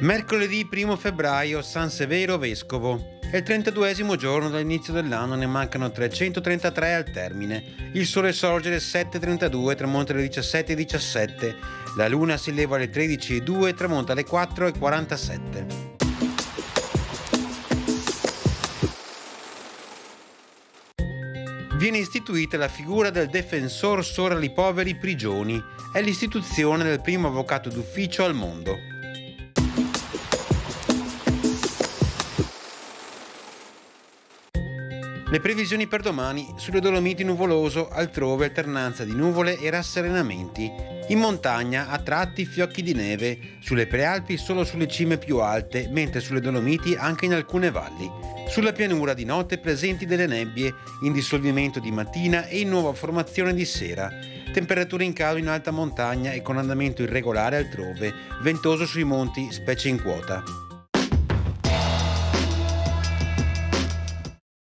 Mercoledì 1 febbraio, San Severo Vescovo. È il 32esimo giorno dall'inizio dell'anno, ne mancano 333 al termine. Il sole sorge alle 7:32 e tramonta alle 17:17. La luna si leva alle 13:02 e tramonta alle 4:47. Viene istituita la figura del Defensor Sora li Poveri Prigioni. È l'istituzione del primo avvocato d'ufficio al mondo. Le previsioni per domani: sulle Dolomiti nuvoloso, altrove alternanza di nuvole e rasserenamenti. In montagna a tratti fiocchi di neve, sulle prealpi solo sulle cime più alte, mentre sulle Dolomiti anche in alcune valli. Sulla pianura di notte presenti delle nebbie, in dissolvimento di mattina e in nuova formazione di sera. Temperature in calo in alta montagna e con andamento irregolare altrove, ventoso sui monti, specie in quota.